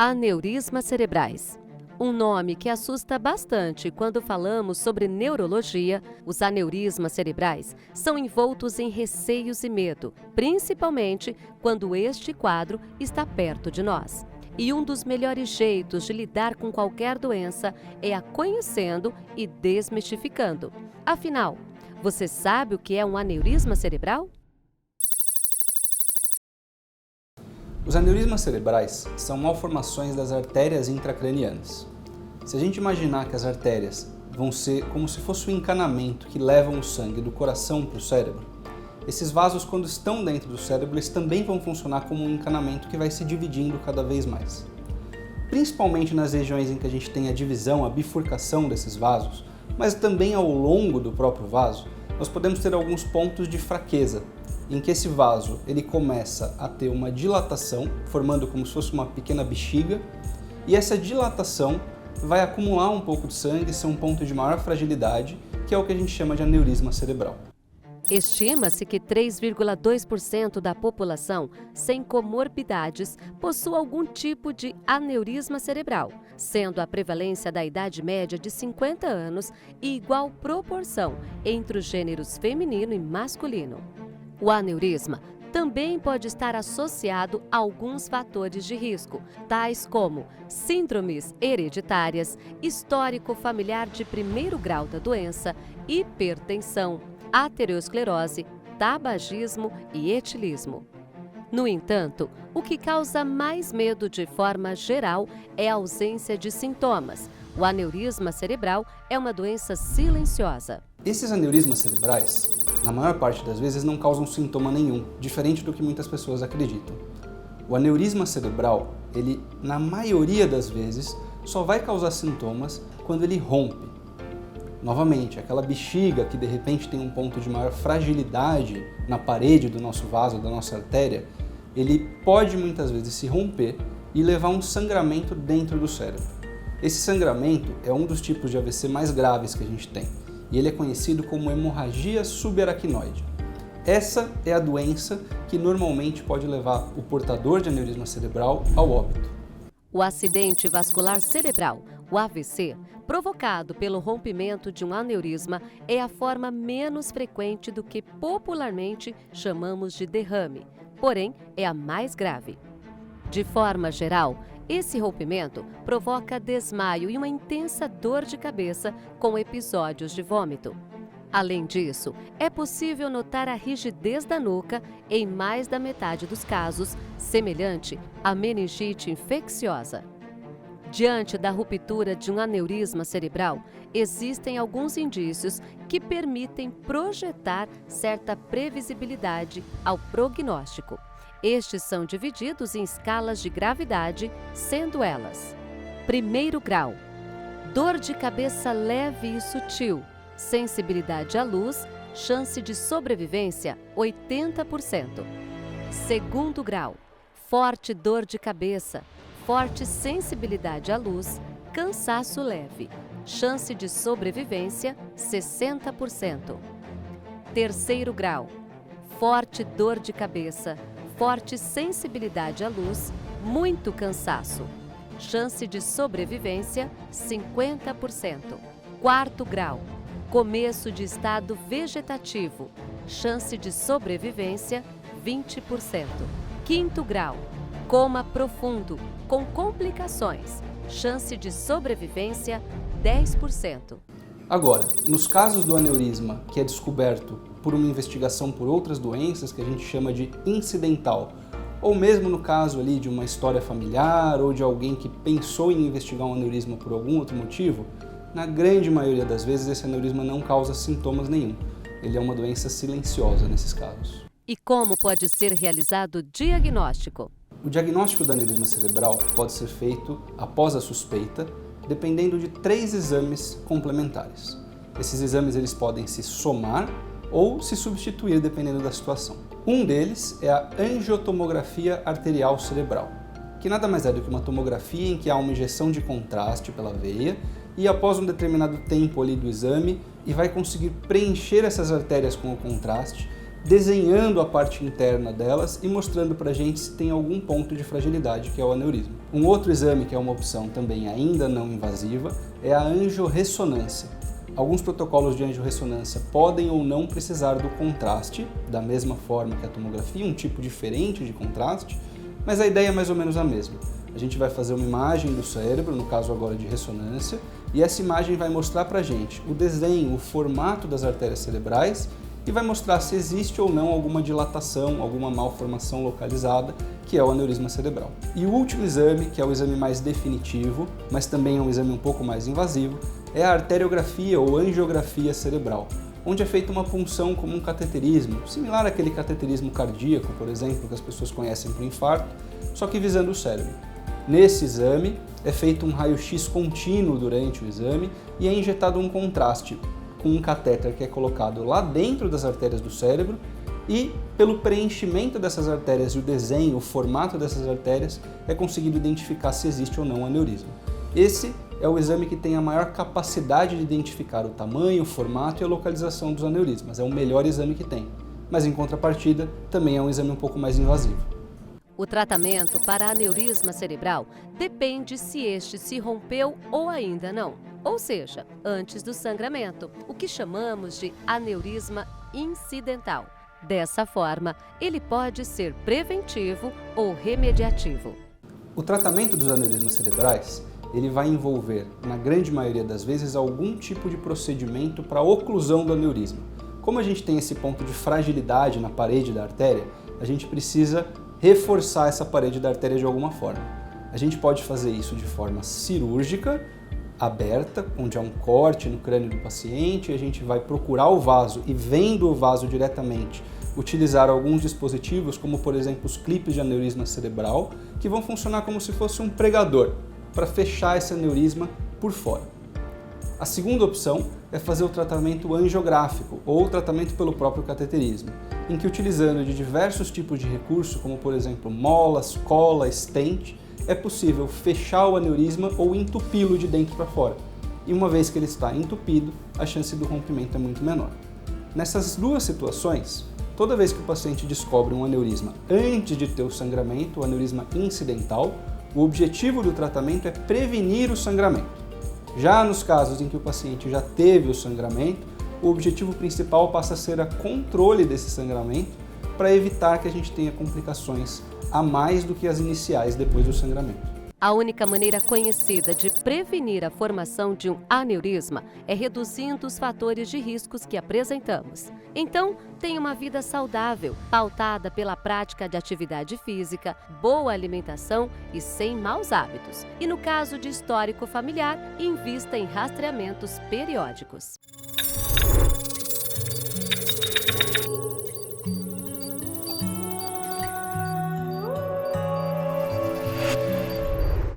Aneurismas cerebrais. Um nome que assusta bastante quando falamos sobre neurologia. Os aneurismas cerebrais são envoltos em receios e medo, principalmente quando este quadro está perto de nós. E um dos melhores jeitos de lidar com qualquer doença é a conhecendo e desmistificando. Afinal, você sabe o que é um aneurisma cerebral? Os aneurismas cerebrais são malformações das artérias intracranianas. Se a gente imaginar que as artérias vão ser como se fosse um encanamento que levam o sangue do coração para o cérebro, esses vasos, quando estão dentro do cérebro, eles também vão funcionar como um encanamento que vai se dividindo cada vez mais. Principalmente nas regiões em que a gente tem a divisão, a bifurcação desses vasos, mas também ao longo do próprio vaso, nós podemos ter alguns pontos de fraqueza, em que esse vaso ele começa a ter uma dilatação, formando como se fosse uma pequena bexiga, e essa dilatação vai acumular um pouco de sangue, ser um ponto de maior fragilidade, que é o que a gente chama de aneurisma cerebral. Estima-se que 3,2% da população sem comorbidades possua algum tipo de aneurisma cerebral, sendo a prevalência da idade média de 50 anos e igual proporção entre os gêneros feminino e masculino. O aneurisma também pode estar associado a alguns fatores de risco, tais como síndromes hereditárias, histórico familiar de primeiro grau da doença, hipertensão, aterosclerose, tabagismo e etilismo. No entanto, o que causa mais medo de forma geral é a ausência de sintomas. O aneurisma cerebral é uma doença silenciosa. Esses aneurismas cerebrais, na maior parte das vezes, não causam sintoma nenhum, diferente do que muitas pessoas acreditam. O aneurisma cerebral, ele, na maioria das vezes, só vai causar sintomas quando ele rompe. Novamente, aquela bexiga que de repente tem um ponto de maior fragilidade na parede do nosso vaso, da nossa artéria, ele pode muitas vezes se romper e levar a um sangramento dentro do cérebro. Esse sangramento é um dos tipos de AVC mais graves que a gente tem, e ele é conhecido como hemorragia subaracnoide. Essa é a doença que normalmente pode levar o portador de aneurisma cerebral ao óbito. O acidente vascular cerebral, o AVC, provocado pelo rompimento de um aneurisma, é a forma menos frequente do que popularmente chamamos de derrame, porém é a mais grave. De forma geral, esse rompimento provoca desmaio e uma intensa dor de cabeça com episódios de vômito. Além disso, é possível notar a rigidez da nuca em mais da metade dos casos, semelhante à meningite infecciosa. Diante da ruptura de um aneurisma cerebral, existem alguns indícios que permitem projetar certa previsibilidade ao prognóstico. Estes são divididos em escalas de gravidade, sendo elas: primeiro grau, dor de cabeça leve e sutil, sensibilidade à luz, chance de sobrevivência 80%. Segundo grau, forte dor de cabeça, forte sensibilidade à luz, cansaço leve, chance de sobrevivência 60%. Terceiro grau, forte dor de cabeça, forte sensibilidade à luz, muito cansaço, chance de sobrevivência 50%. Quarto grau, começo de estado vegetativo, chance de sobrevivência 20%. Quinto grau, coma profundo, com complicações, chance de sobrevivência 10%. Agora, nos casos do aneurisma que é descoberto por uma investigação por outras doenças, que a gente chama de incidental, ou mesmo no caso ali de uma história familiar ou de alguém que pensou em investigar um aneurisma por algum outro motivo, na grande maioria das vezes esse aneurisma não causa sintomas nenhum. Ele é uma doença silenciosa nesses casos. E como pode ser realizado o diagnóstico? O diagnóstico do aneurisma cerebral pode ser feito após a suspeita, dependendo de 3 exames complementares. Esses exames eles podem se somar ou se substituir dependendo da situação. Um deles é a angiotomografia arterial cerebral, que nada mais é do que uma tomografia em que há uma injeção de contraste pela veia e após um determinado tempo ali do exame e vai conseguir preencher essas artérias com o contraste desenhando a parte interna delas e mostrando para a gente se tem algum ponto de fragilidade, que é o aneurisma. Um outro exame que é uma opção também ainda não invasiva é a angiorressonância. Alguns protocolos de angiorressonância podem ou não precisar do contraste, da mesma forma que a tomografia, um tipo diferente de contraste, mas a ideia é mais ou menos a mesma. A gente vai fazer uma imagem do cérebro, no caso agora de ressonância, e essa imagem vai mostrar pra gente o desenho, o formato das artérias cerebrais e vai mostrar se existe ou não alguma dilatação, alguma malformação localizada, que é o aneurisma cerebral. E o último exame, que é o exame mais definitivo, mas também é um exame um pouco mais invasivo, é a arteriografia ou angiografia cerebral, onde é feita uma punção como um cateterismo, similar àquele cateterismo cardíaco, por exemplo, que as pessoas conhecem para o infarto, só que visando o cérebro. Nesse exame, é feito um raio-x contínuo durante o exame e é injetado um contraste com um catéter que é colocado lá dentro das artérias do cérebro e, pelo preenchimento dessas artérias e o desenho, o formato dessas artérias, é conseguido identificar se existe ou não aneurisma. Esse é o exame que tem a maior capacidade de identificar o tamanho, o formato e a localização dos aneurismas. É o melhor exame que tem, mas em contrapartida, também é um exame um pouco mais invasivo. O tratamento para aneurisma cerebral depende se este se rompeu ou ainda não, ou seja, antes do sangramento, o que chamamos de aneurisma incidental. Dessa forma, ele pode ser preventivo ou remediativo. O tratamento dos aneurismas cerebrais, ele vai envolver, na grande maioria das vezes, algum tipo de procedimento para oclusão do aneurisma. Como a gente tem esse ponto de fragilidade na parede da artéria, a gente precisa reforçar essa parede da artéria de alguma forma. A gente pode fazer isso de forma cirúrgica, aberta, onde há um corte no crânio do paciente, a gente vai procurar o vaso e, vendo o vaso diretamente, utilizar alguns dispositivos, como por exemplo os clipes de aneurisma cerebral, que vão funcionar como se fosse um pregador, para fechar esse aneurisma por fora. A segunda opção é fazer o tratamento angiográfico, ou o tratamento pelo próprio cateterismo, em que, utilizando de diversos tipos de recurso, como por exemplo molas, cola, stent, é possível fechar o aneurisma ou entupi-lo de dentro para fora. E uma vez que ele está entupido, a chance do rompimento é muito menor. Nessas duas situações, toda vez que o paciente descobre um aneurisma antes de ter o sangramento, o aneurisma incidental, o objetivo do tratamento é prevenir o sangramento. Já nos casos em que o paciente já teve o sangramento, o objetivo principal passa a ser o controle desse sangramento para evitar que a gente tenha complicações a mais do que as iniciais depois do sangramento. A única maneira conhecida de prevenir a formação de um aneurisma é reduzindo os fatores de riscos que apresentamos. Então, tenha uma vida saudável, pautada pela prática de atividade física, boa alimentação e sem maus hábitos. E no caso de histórico familiar, invista em rastreamentos periódicos.